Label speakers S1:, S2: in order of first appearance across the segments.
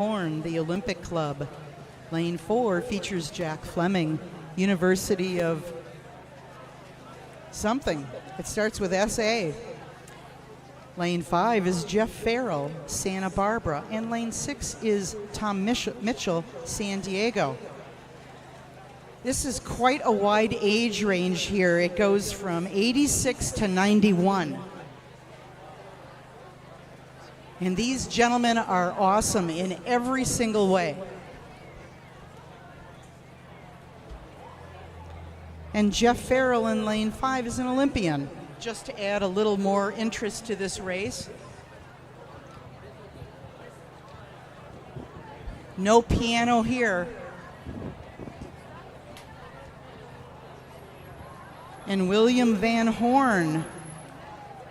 S1: Horn, the Olympic Club. Lane 4 features Jack Fleming, University of something. It starts with SA. Lane 5 is Jeff Farrell, Santa Barbara. And lane 6 is Tom Mitchell, San Diego. This is quite a wide age range here. It goes from 86 to 91. And these gentlemen are awesome in every single way. And Jeff Farrell in lane 5 is an Olympian. Just to add a little more interest to this race. No piano here. And William Van Horn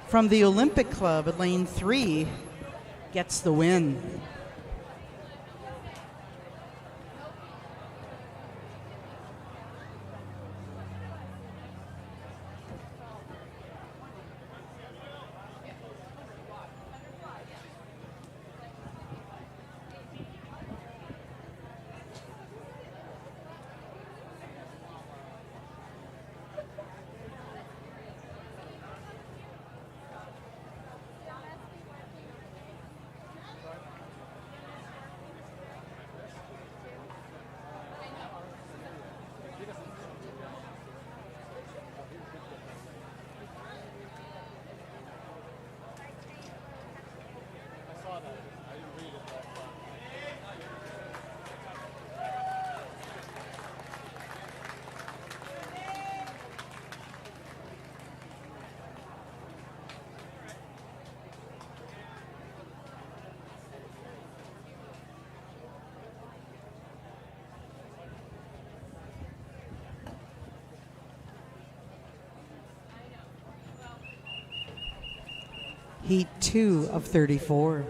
S1: from the Olympic Club at lane 3 gets the win. Heat 2 of 34.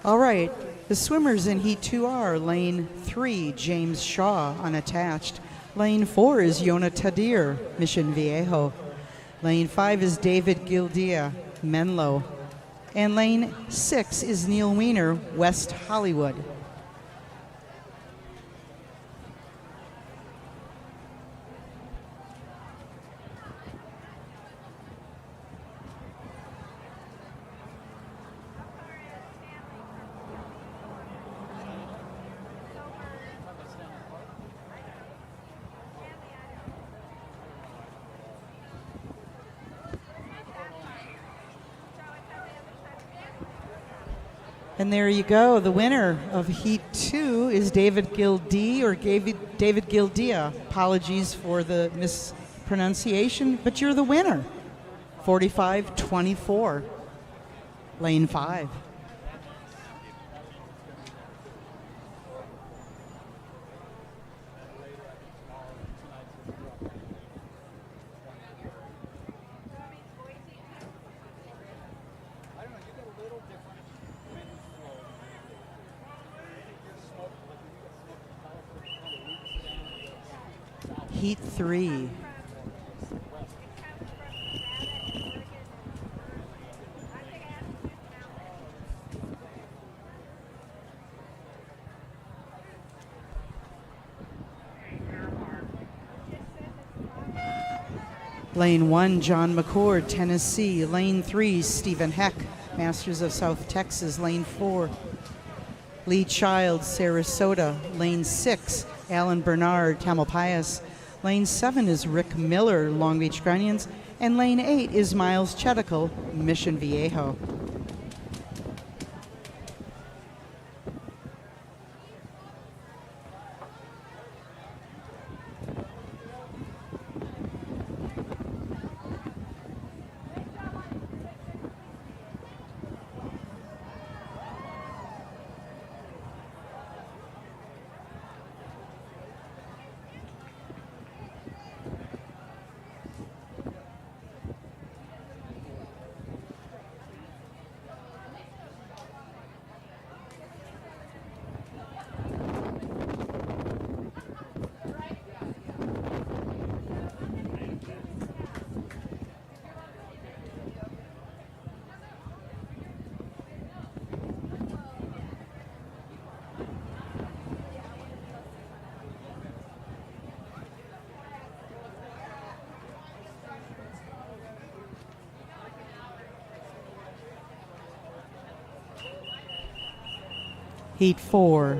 S1: All right, the swimmers in Heat 2 are lane 3, James Shaw, unattached. Lane 4 is Yona Tadir, Mission Viejo. Lane 5 is David Gildia, Menlo. And lane 6 is Neil Weiner, West Hollywood. And there you go. The winner of Heat 2 is David Gildee, or David Gildia. Apologies for the mispronunciation, but you're the winner. 45-24, lane 5. Heat 3. Lane 1, John McCord, Tennessee. Lane 3, Stephen Heck, Masters of South Texas. Lane 4, Lee Childs, Sarasota. Lane 6, Alan Bernard, Tamalpais. Lane 7 is Rick Miller, Long Beach Grunions. And lane 8 is Miles Cheticle, Mission Viejo. Heat 4.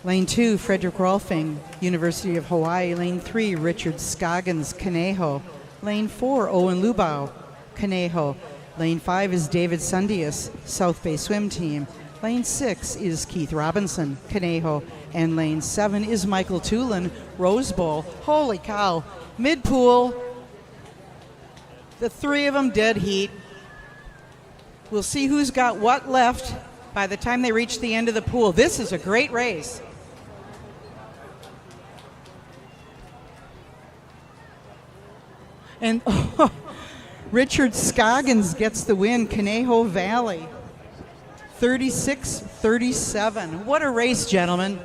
S1: Lane 2, Frederick Rolfing, University of Hawaii. Lane 3, Richard Scoggins, Conejo. Lane 4, Owen Lubau, Conejo. Lane 5 is David Sundius, South Bay Swim Team. Lane 6 is Keith Robinson, Conejo. And lane 7 is Michael Tulin, Rose Bowl. Holy cow. Mid-pool, the three of them dead heat. We'll see who's got what left by the time they reach the end of the pool. This is a great race. And Richard Scoggins gets the win, Conejo Valley. 36-37. What a race, gentlemen.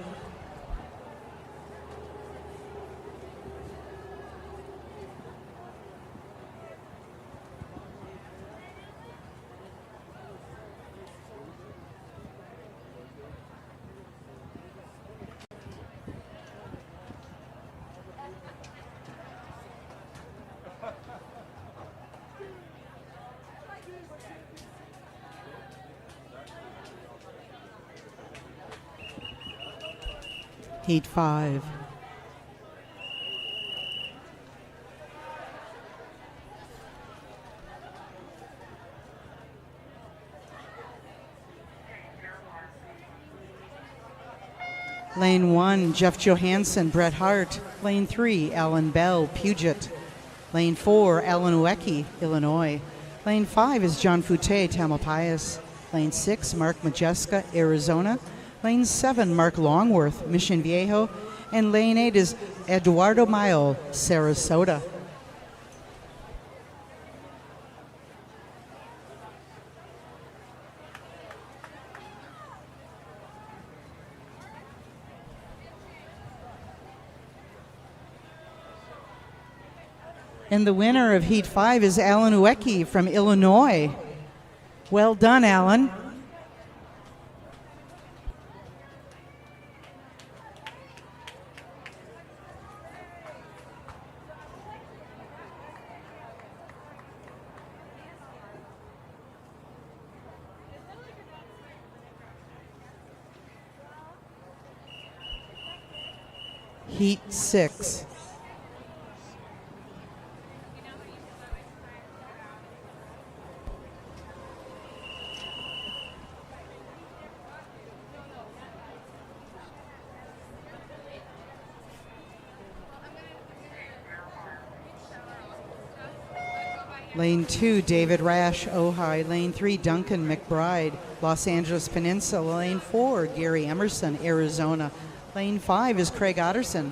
S1: Heat 5. Lane 1, Jeff Johansson, Bret Hart. Lane 3, Alan Bell, Puget. Lane 4, Alan Uecki, Illinois. Lane 5 is John Foutte, Tamalpais. Lane 6, Mark Majeska, Arizona. Lane 7, Mark Longworth, Mission Viejo. And lane 8 is Eduardo Mayo, Sarasota. And the winner of Heat 5 is Alan Uecki from Illinois. Well done, Alan. Heat 6. Lane 2, David Rash, Ojai. Lane 3, Duncan McBride, Los Angeles Peninsula. Lane 4, Gary Emerson, Arizona. Lane 5 is Craig Otterson,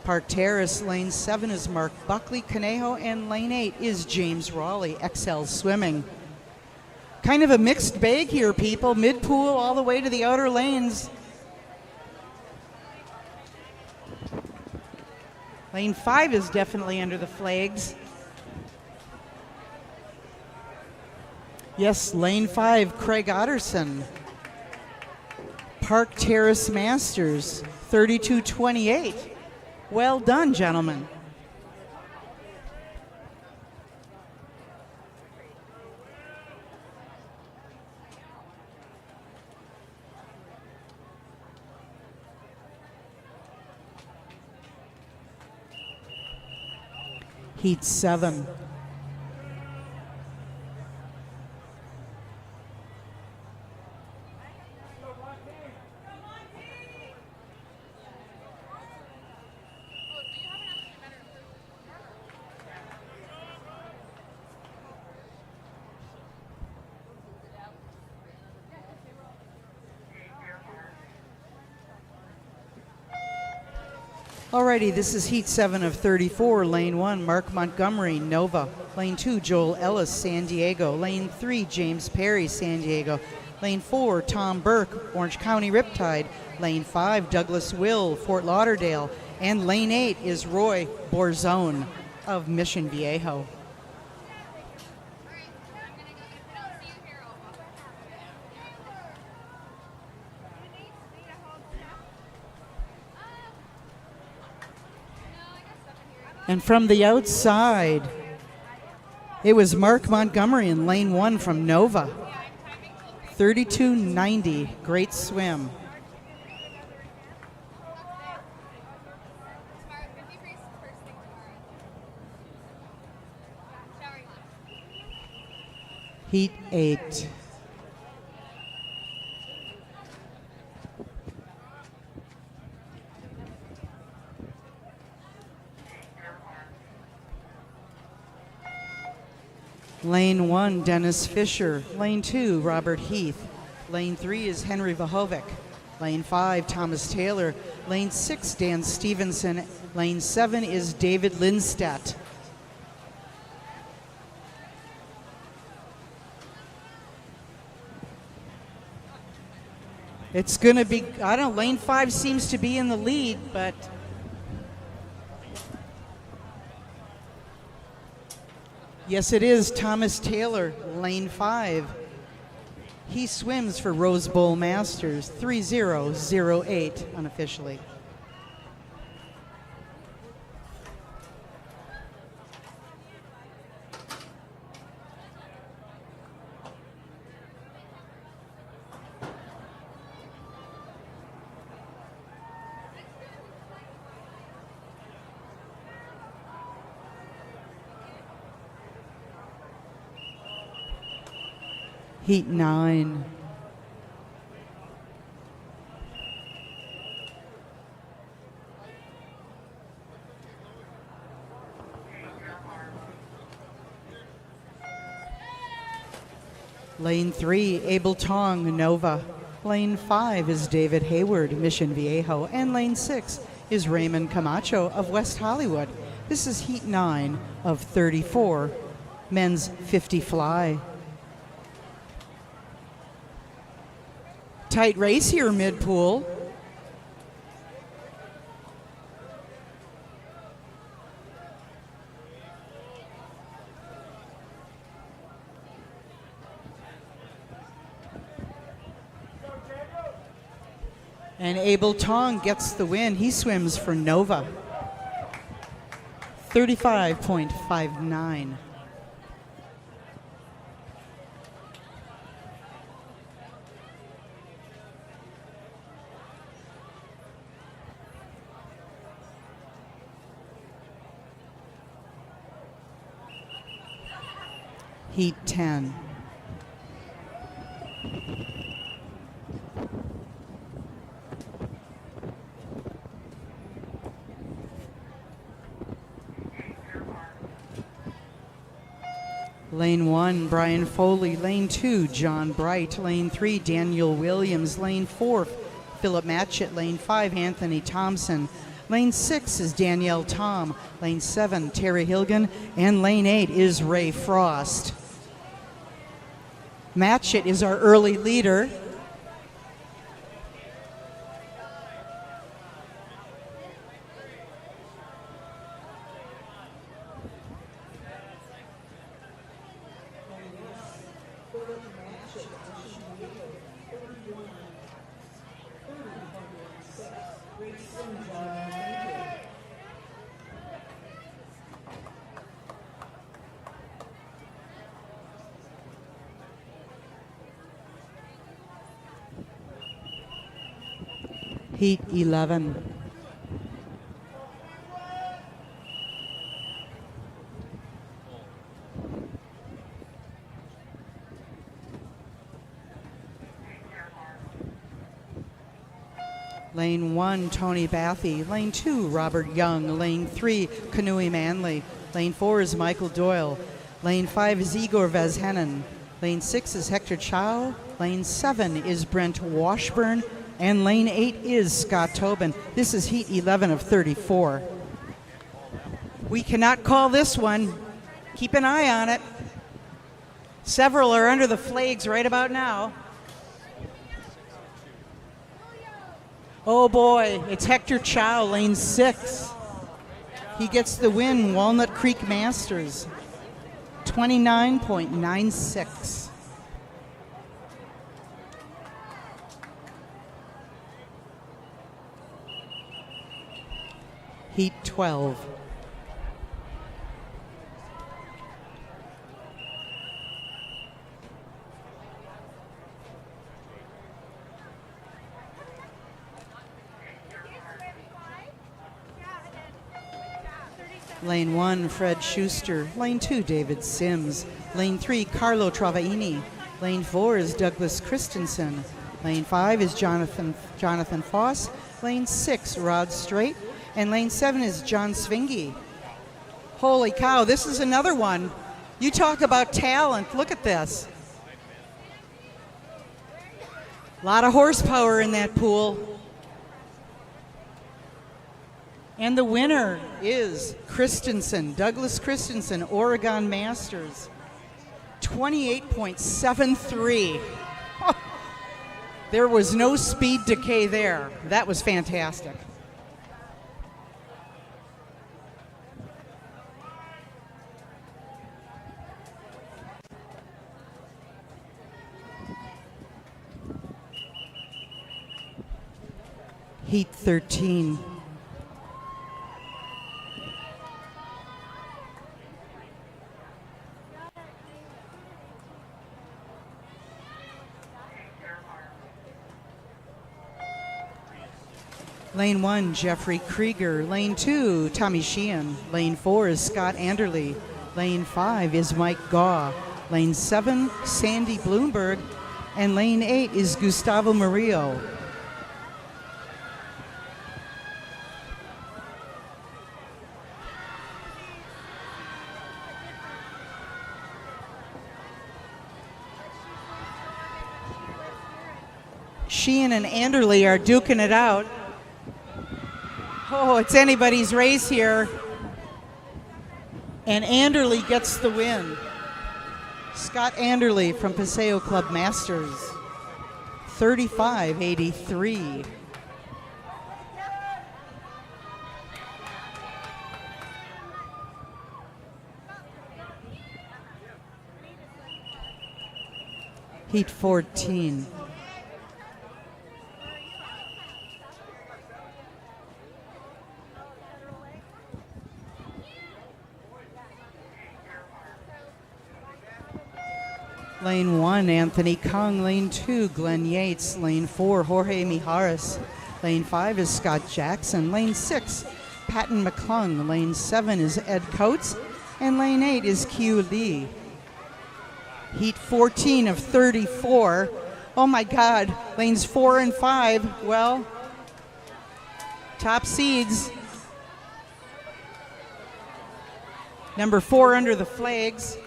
S1: Park Terrace. Lane 7 is Mark Buckley, Conejo. And lane 8 is James Raleigh, XL Swimming. Kind of a mixed bag here, people. Mid-pool all the way to the outer lanes. Lane 5 is definitely under the flags. Yes, lane 5, Craig Otterson. Park Terrace Masters, 32-28. Well done, gentlemen. Heat 7. Alrighty, this is Heat 7 of 34. Lane 1, Mark Montgomery, Nova. Lane 2, Joel Ellis, San Diego. Lane 3, James Perry, San Diego. Lane 4, Tom Burke, Orange County Riptide. Lane 5, Douglas Will, Fort Lauderdale. And lane 8 is Roy Borzone of Mission Viejo. And from the outside, it was Mark Montgomery in lane 1 from Nova. 32.90, great swim. Heat 8. Lane 1, Dennis Fisher. Lane 2, Robert Heath. Lane 3 is Henry Vahovic. Lane 5, Thomas Taylor. Lane 6, Dan Stevenson. Lane 7 is David Lindstedt. It's going to be, I don't know, lane 5 seems to be in the lead, but yes, it is Thomas Taylor, lane 5. He swims for Rose Bowl Masters, 3008 unofficially. Heat 9. Lane 3, Abel Tong, Nova. Lane 5 is David Hayward, Mission Viejo. And lane 6 is Raymond Camacho of West Hollywood. This is Heat 9 of 34, men's 50 fly. Tight race here mid-pool. And Abel Tong gets the win. He swims for Nova. 35.59. Heat 10. Lane 1, Brian Foley. Lane 2, John Bright. Lane 3, Daniel Williams. Lane 4, Philip Matchett. Lane 5, Anthony Thompson. Lane 6 is Danielle Tom. Lane 7, Terry Hilgen. And lane 8 is Ray Frost. Matchett is our early leader. Heat 11. Lane 1, Tony Bathy. Lane 2, Robert Young. Lane 3, Kanui Manley. Lane 4 is Michael Doyle. Lane 5 is Igor Vezhenin. Lane 6 is Hector Chow. Lane 7 is Brent Washburn. And lane 8 is Scott Tobin. This is Heat 11 of 34. We cannot call this one. Keep an eye on it. Several are under the flags right about now. Oh boy, it's Hector Chow, lane 6. He gets the win, Walnut Creek Masters. 29.96. Heat 12. Lane 1, Fred Schuster. Lane 2, David Sims. Lane 3, Carlo Travaini. Lane 4 is Douglas Christensen. Lane 5 is Jonathan Foss. Lane 6, Rod Strait. And lane 7 is John Svingy. Holy cow, this is another one. You talk about talent. Look at this. A lot of horsepower in that pool. And the winner is Christensen, Douglas Christensen, Oregon Masters. 28.73. There was no speed decay there. That was fantastic. Heat 13. Lane 1, Jeffrey Krieger. Lane 2, Tommy Sheehan. Lane 4 is Scott Anderley. Lane 5 is Mike Gaw. Lane 7, Sandy Bloomberg. And lane 8 is Gustavo Murillo. Sheehan and Anderley are duking it out. Oh, it's anybody's race here. And Anderley gets the win. Scott Anderley from Paseo Club Masters. 35.83. Heat 14. Lane 1, Anthony Kung. Lane 2, Glenn Yates. Lane 4, Jorge Mijares. Lane 5 is Scott Jackson. Lane 6, Patton McClung. Lane 7 is Ed Coates. And lane 8 is Q Lee. Heat 14 of 34. Oh my God, lanes 4 and 5, well, top seeds. Number 4 under the flags.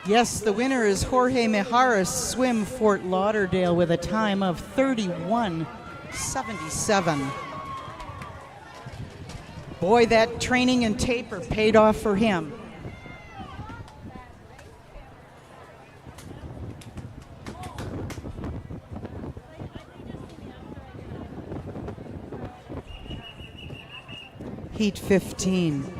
S1: Yes, the winner is Jorge Mijares, swim Fort Lauderdale with a time of 31:77. Boy, that training and taper paid off for him. Heat 15.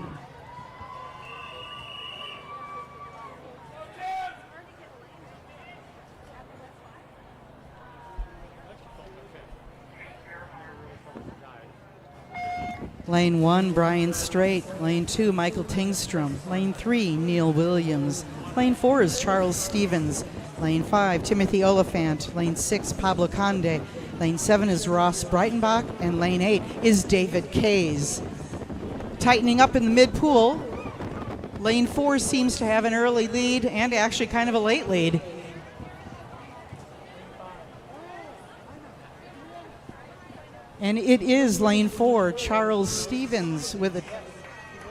S1: Lane 1, Brian Strait. Lane 2, Michael Tingstrom. Lane 3, Neil Williams. Lane 4 is Charles Stevens. Lane 5, Timothy Oliphant. Lane 6, Pablo Conde. Lane 7 is Ross Breitenbach. And lane 8 is David Kays. Tightening up in the mid-pool. Lane 4 seems to have an early lead and actually kind of a late lead. And it is lane 4, Charles Stevens, with a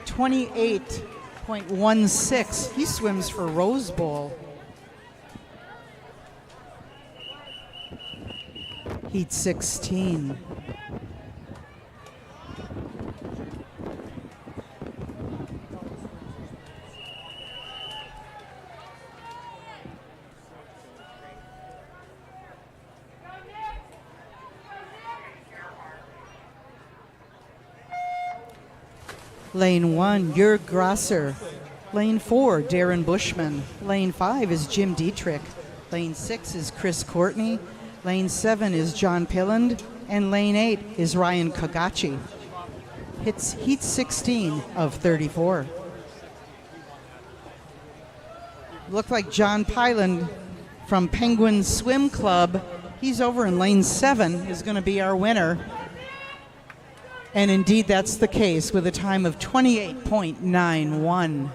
S1: 28.16. He swims for Rose Bowl. Heat 16. Lane 1, Jörg Grasser. Lane 4, Darren Bushman. Lane 5 is Jim Dietrich. Lane 6 is Chris Courtney. Lane 7 is John Pilland. And lane 8 is Ryan Kagachi. Hits Heat 16 of 34. Looked like John Pilland from Penguin Swim Club. He's over in lane 7, is going to be our winner. And indeed, that's the case with a time of 28.91.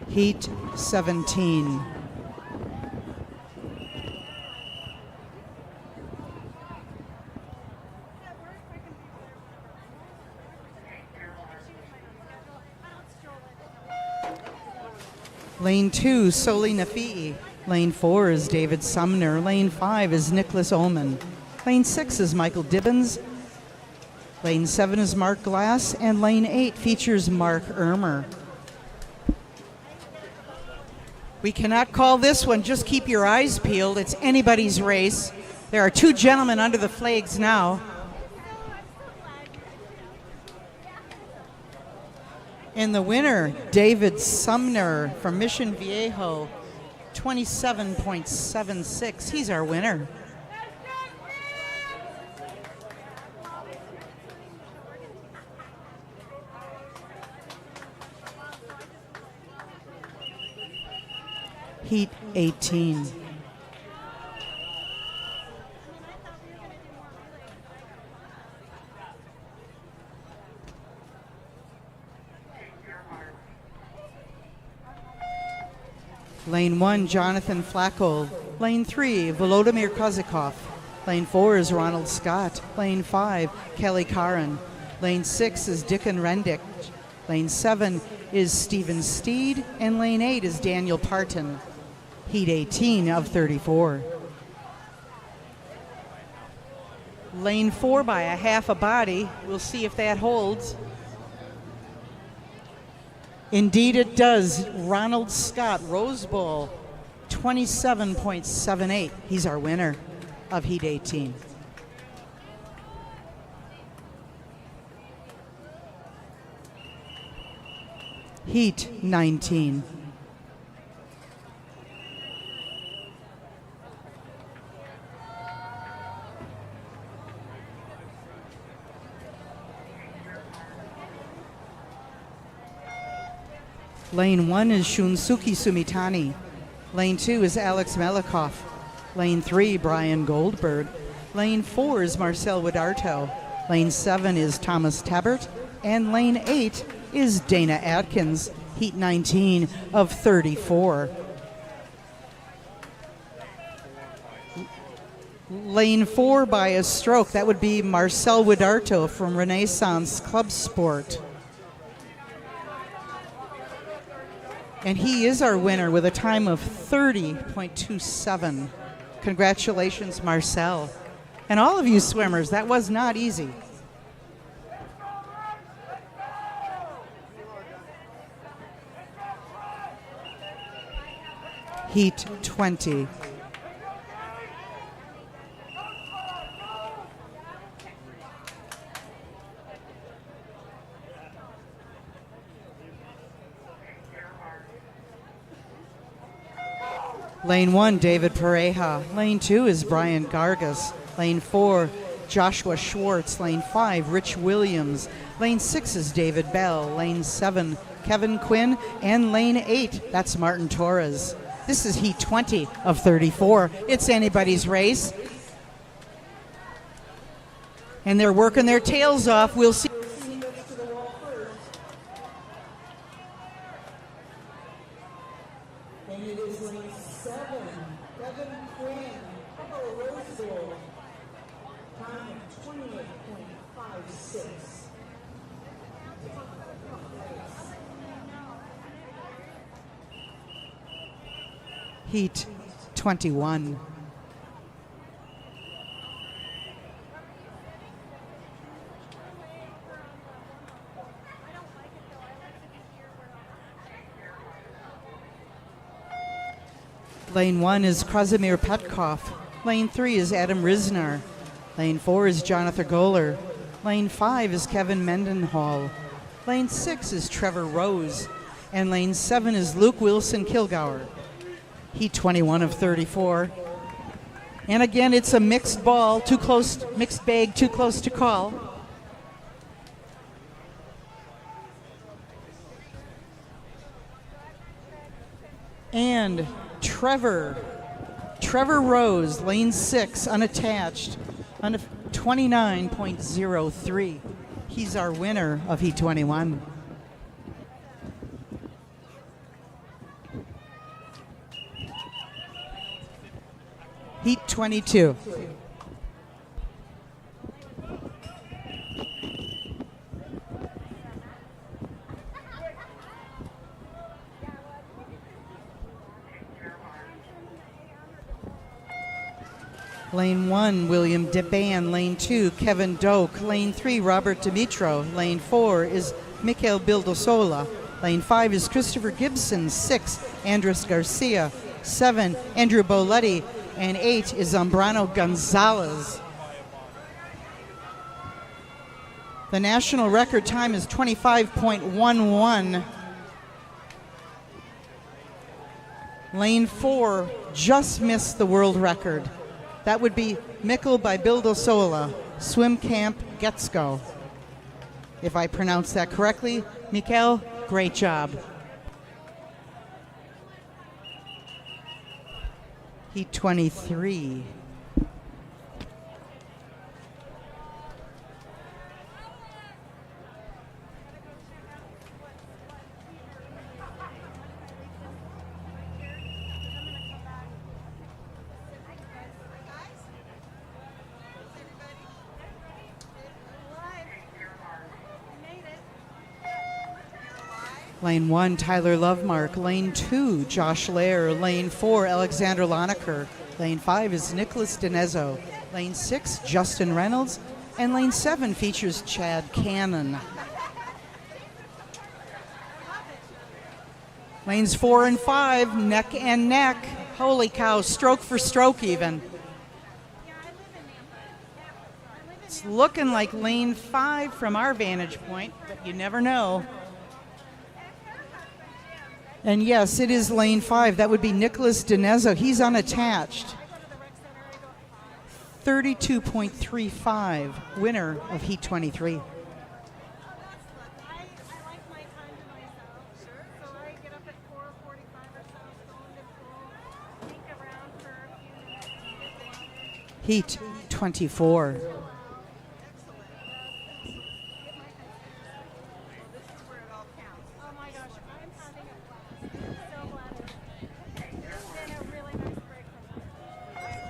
S1: Heat 17. Lane 2, Soli Nafi'i. Lane 4 is David Sumner. Lane 5 is Nicholas Ullman. Lane 6 is Michael Dibbins. Lane 7 is Mark Glass. And Lane 8 features Mark Ermer. We cannot call this one. Just keep your eyes peeled. It's anybody's race. There are two gentlemen under the flags now. And the winner, David Sumner from Mission Viejo, 27.76. He's our winner. Heat 18. Lane 1, Jonathan Flacco. Lane 3, Volodymyr Kozakov. Lane 4 is Ronald Scott. Lane 5, Kelly Caron. Lane 6 is Dickon Rendick. Lane 7 is Stephen Steed. And Lane 8 is Daniel Parton. Heat 18 of 34. Lane 4 by a half a body. We'll see if that holds. Indeed it does. Ronald Scott, Rose Bowl, 27.78. He's our winner of Heat 18. Heat 19. Lane 1 is Shunsuke Sumitani. Lane 2 is Alex Melikov. Lane 3, Brian Goldberg. Lane 4 is Marcel Widarto. Lane 7 is Thomas Tabert. And Lane 8 is Dana Atkins. Heat 19 of 34. Lane 4 by a stroke. That would be Marcel Widarto from Renaissance Club Sport. And he is our winner with a time of 30.27. Congratulations, Marcel. And all of you swimmers, that was not easy. Heat 20. Lane 1, David Pareja. Lane 2 is Brian Gargas. Lane 4, Joshua Schwartz. Lane 5, Rich Williams. Lane 6 is David Bell. Lane 7, Kevin Quinn. And Lane 8, that's Martin Torres. This is Heat 20 of 34. It's anybody's race. And they're working their tails off. We'll see. And it is lane 7, Kevin Quinn, Rose Bowl, time 28.56. Heat 21. Lane 1 is Krasimir Petkov. Lane 3 is Adam Risner. Lane 4 is Jonathan Goller. Lane 5 is Kevin Mendenhall. Lane 6 is Trevor Rose. And Lane 7 is Luke Wilson Kilgour. Heat 21 of 34. And again, it's a mixed ball, mixed bag, too close to call. And Trevor Rose, lane 6, unattached, 29.03. He's our winner of Heat 21. Heat 22. Lane 1, William DeBan. Lane 2, Kevin Doak. Lane 3, Robert Dimitro. Lane 4 is Mikel Bildosola. Lane 5 is Christopher Gibson. 6, Andres Garcia. 7, Andrew Boletti. And 8 is Zambrano Gonzalez. The national record time is 25.11. Lane 4 just missed the world record. That would be Mikkel by Bildosola, Swim Camp Getsko. If I pronounce that correctly, Mikkel, great job. Heat 23. Lane 1, Tyler Lovemark. Lane 2, Josh Lair. Lane 4, Alexander Loneker. Lane 5 is Nicholas Dinezzo. Lane 6, Justin Reynolds. And lane 7 features Chad Cannon. Lanes 4 and 5, neck and neck. Holy cow, stroke for stroke even. It's looking like lane 5 from our vantage point, but you never know. And yes, it is lane 5. That would be Nicholas Dinezzo. He's unattached. 32.35, winner of Heat 23. Heat 24.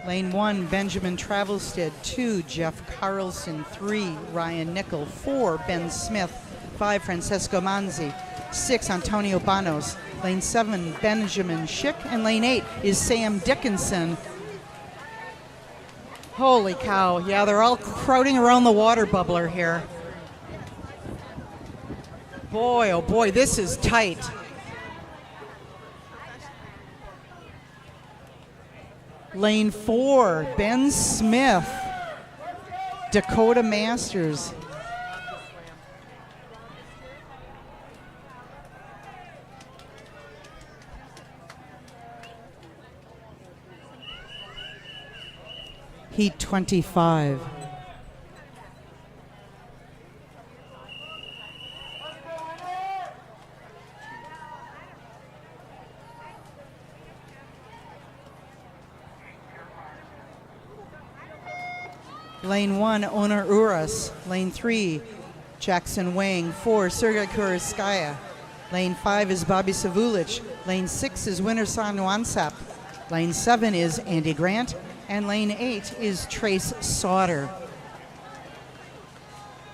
S1: Lane 1, Benjamin Travelstead. 2, Jeff Carlson. 3, Ryan Nickel. 4, Ben Smith. 5, Francesco Manzi. 6, Antonio Banos. Lane 7, Benjamin Schick. And lane 8 is Sam Dickinson. Holy cow. Yeah, they're all crowding around the water bubbler here. Boy, oh boy, this is tight. Lane 4, Ben Smith, Dakota Masters. Heat 25. Lane 1, Onar Uras. Lane 3, Jackson Wang. 4, Sergei Kuriskaya. Lane 5 is Bobby Savulich. Lane 6 is Wintersan Wansap. Lane 7 is Andy Grant. And lane 8 is Trace Sauter.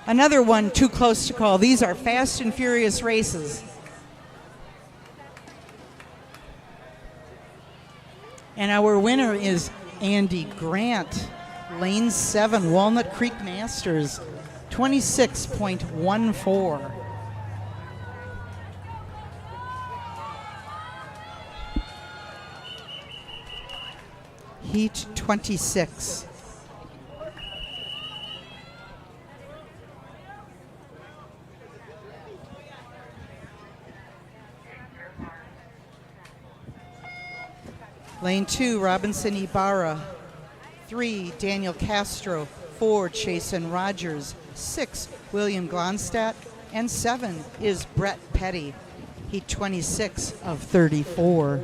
S1: Another one too close to call. These are fast and furious races. And our winner is Andy Grant. Lane 7, Walnut Creek Masters, 26.14. Heat 26. Lane 2, Robinson Ibarra. 3, Daniel Castro. 4, Chasen Rogers. 6, William Glonstadt. And 7 is Brett Petty. Heat 26 of 34.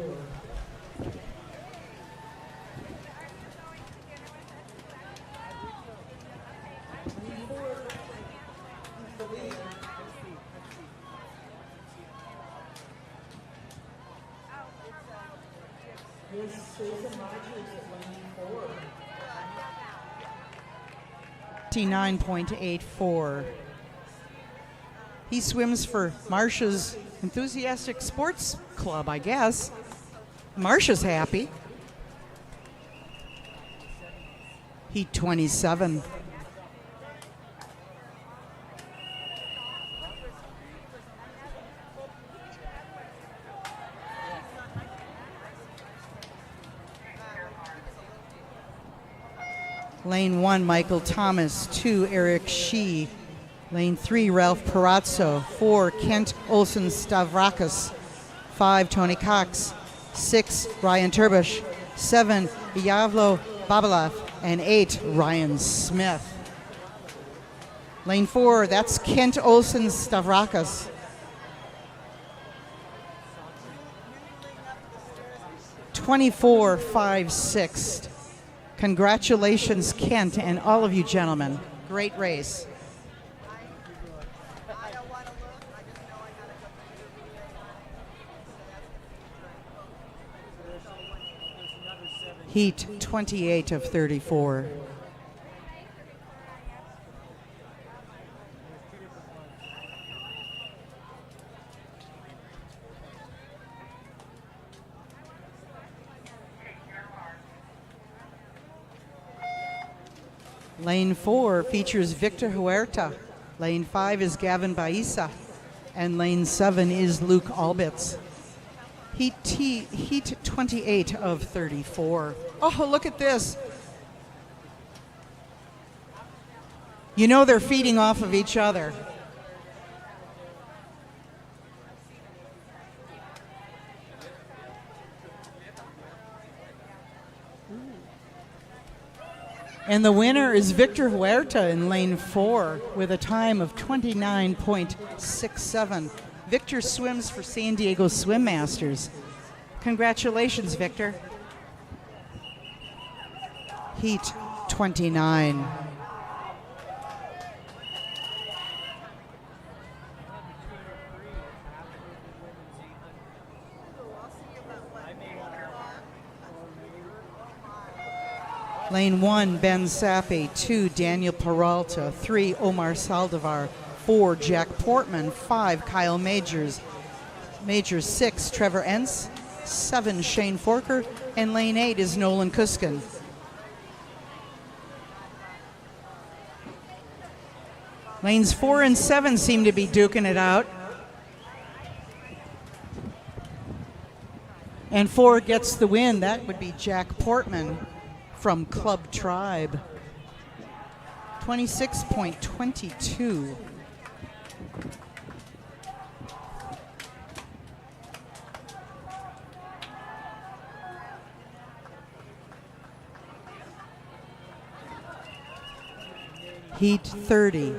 S1: $59.84. He swims for Marcia's Enthusiastic Sports Club, I guess. Marcia's happy. Heat 27. Lane 1, Michael Thomas. 2, Eric Shee. Lane 3, Ralph Perazzo. 4, Kent Olsen Stavrakis. 5, Tony Cox. 6, Ryan Turbush. 7, Yavlo Babalov. And 8, Ryan Smith. Lane 4, that's Kent Olsen Stavrakis. 24.56. Congratulations, Kent, and all of you gentlemen. Great race. Heat 28 of 34. Lane 4 features Victor Huerta. Lane 5 is Gavin Baisa. And lane 7 is Luke Albitz. Heat 28 of 34. Oh, look at this. You know they're feeding off of each other. And the winner is Victor Huerta in lane 4 with a time of 29.67. Victor swims for San Diego Swim Masters. Congratulations, Victor. Heat 29. Lane 1, Ben Sappy. 2, Daniel Peralta. 3, Omar Saldivar. 4, Jack Portman. 5, Kyle Majors. 6, Trevor Entz. 7, Shane Forker. And lane 8 is Nolan Kuskin. Lanes 4 and 7 seem to be duking it out. And 4 gets the win. That would be Jack Portman from Club Tribe. 26.22. Heat 30.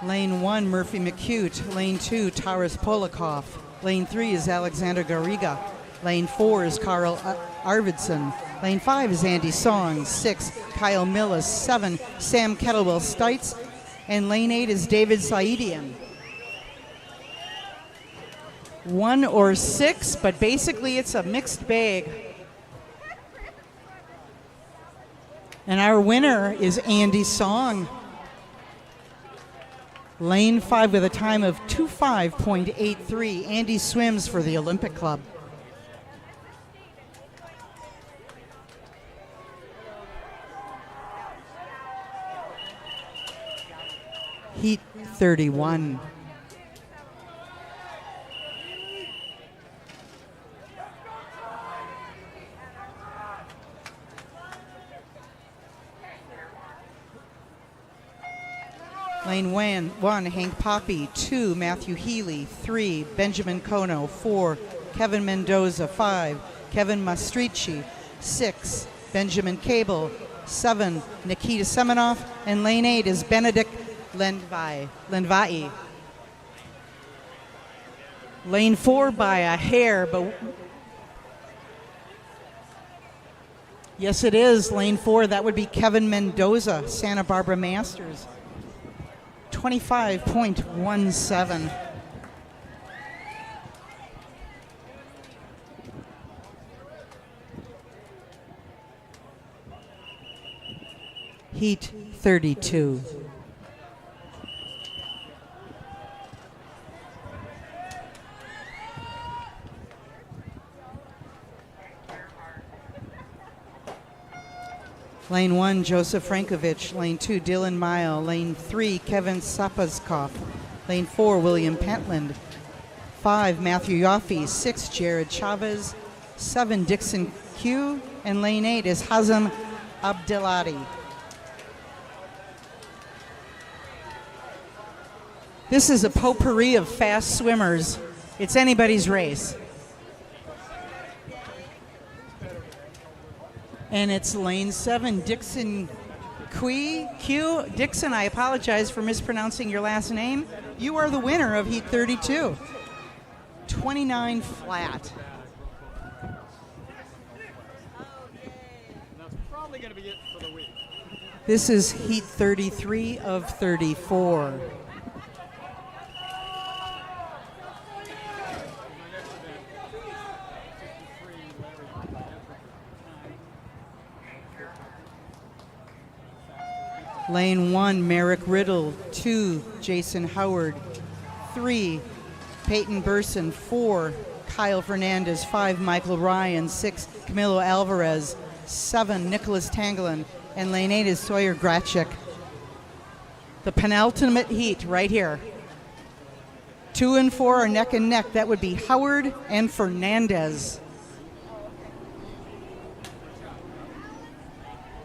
S1: Lane 1, Murphy McCute. Lane 2, Taras Polakov. Lane 3 is Alexander Garriga. Lane 4 is Carl Arvidsson. Lane 5 is Andy Song. 6, Kyle Millis. 7, Sam Kettlewell Stites. And lane 8 is David Saidian. 1 or 6, but basically it's a mixed bag. And our winner is Andy Song. Lane 5 with a time of 25.83. Andy swims for the Olympic Club. Heat 31. Lane 1, Hank Poppy. 2, Matthew Healy. 3, Benjamin Kono. 4, Kevin Mendoza. 5, Kevin Mastrici. 6, Benjamin Cable. 7, Nikita Semenoff. And lane 8 is Benedict Lendvai. Lane 4 by a hair, but Yes, it is. Lane 4, that would be Kevin Mendoza, Santa Barbara Masters. 25.17. Heat 32. Lane 1, Joseph Frankovich. Lane 2, Dylan Mile. Lane 3, Kevin Sapaskov. Lane 4, William Pentland. 5, Matthew Yoffe. 6, Jared Chavez. 7, Dixon Q. And lane 8 is Hazem Abdelati. This is a potpourri of fast swimmers. It's anybody's race. And it's lane 7, Dixon Q. Dixon, I apologize for mispronouncing your last name. You are the winner of Heat 32. 29 flat.
S2: That's probably going to be it for the week.
S1: This is Heat 33 of 34. Lane 1, Merrick Riddle. 2, Jason Howard. 3, Peyton Burson. 4, Kyle Fernandez. 5, Michael Ryan. 6, Camilo Alvarez. 7, Nicholas Tangelin. And lane 8 is Sawyer Grachik. The penultimate heat right here. 2 and 4 are neck and neck. That would be Howard and Fernandez.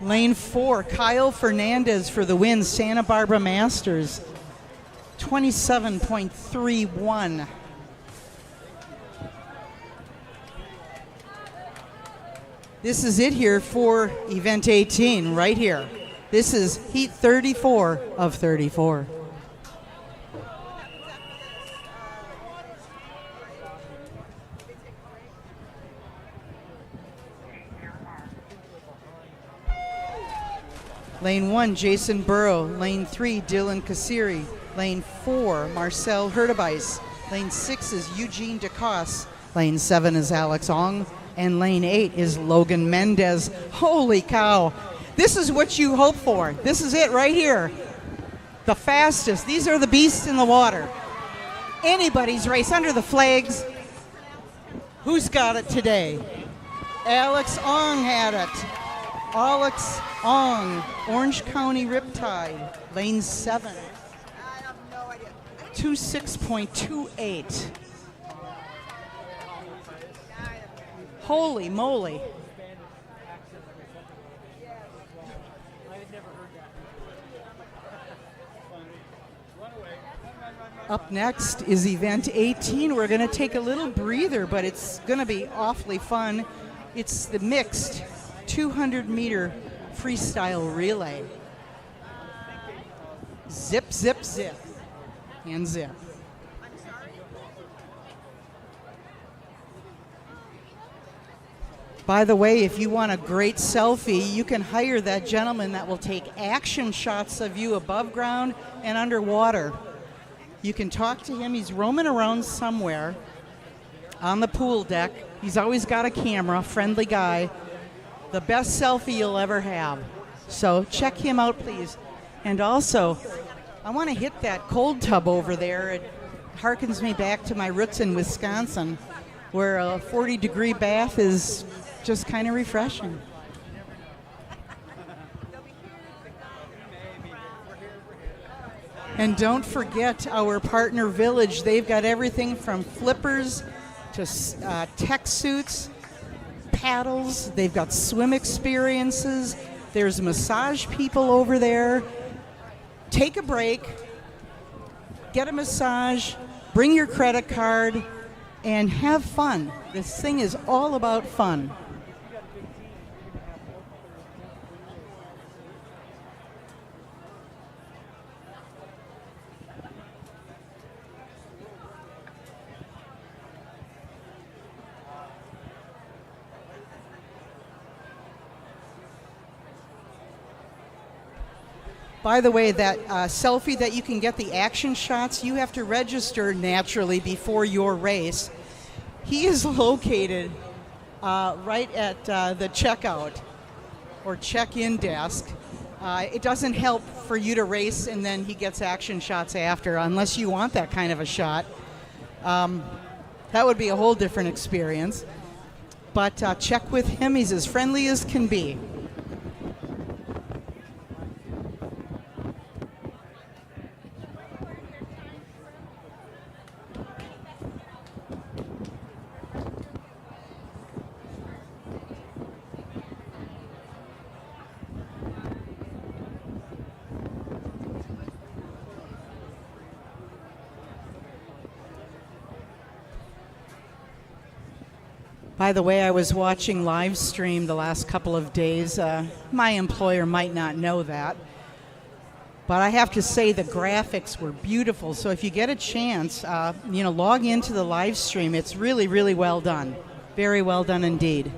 S1: Lane 4, Kyle Fernandez for the win, Santa Barbara Masters. 27.31. This is it here for event 18, right here. This is Heat 34 of 34. Lane 1, Jason Burrow. Lane 3, Dylan Kassiri. Lane 4, Marcel Hurtubise. Lane 6 is Eugene DeCoste. Lane 7 is Alex Ong. And lane 8 is Logan Mendez. Holy cow. This is what you hope for. This is it right here. The fastest. These are the beasts in the water. Anybody's race under the flags. Who's got it today? Alex Ong had it. Alex Ong, Orange County Riptide, lane 7. 26.28. Holy moly. Up next is event 18. We're going to take a little breather, but it's going to be awfully fun. It's the mixed 200-meter freestyle relay. Zip, zip, zip, and zip. By the way, if you want a great selfie, you can hire that gentleman that will take action shots of you above ground and underwater. You can talk to him. He's roaming around somewhere on the pool deck. He's always got a camera, friendly guy. The best selfie you'll ever have. So check him out, please. And also, I want to hit that cold tub over there. It harkens me back to my roots in Wisconsin, where a 40-degree bath is just kind of refreshing. And don't forget our partner village. They've got everything from flippers to tech suits, paddles. They've got swim experiences. There's massage people over there. Take a break, get a massage, bring your credit card, and have fun. This thing is all about fun. By the way, that selfie that you can get the action shots, you have to register naturally before your race. He is located right at the checkout or check-in desk. It doesn't help for you to race and then he gets action shots after, unless you want that kind of a shot. That would be a whole different experience. But check with him. He's as friendly as can be. By the way, I was watching live stream the last couple of days. My employer might not know that, but I have to say the graphics were beautiful. So if you get a chance, log into the live stream. It's really, really well done. Very well done indeed.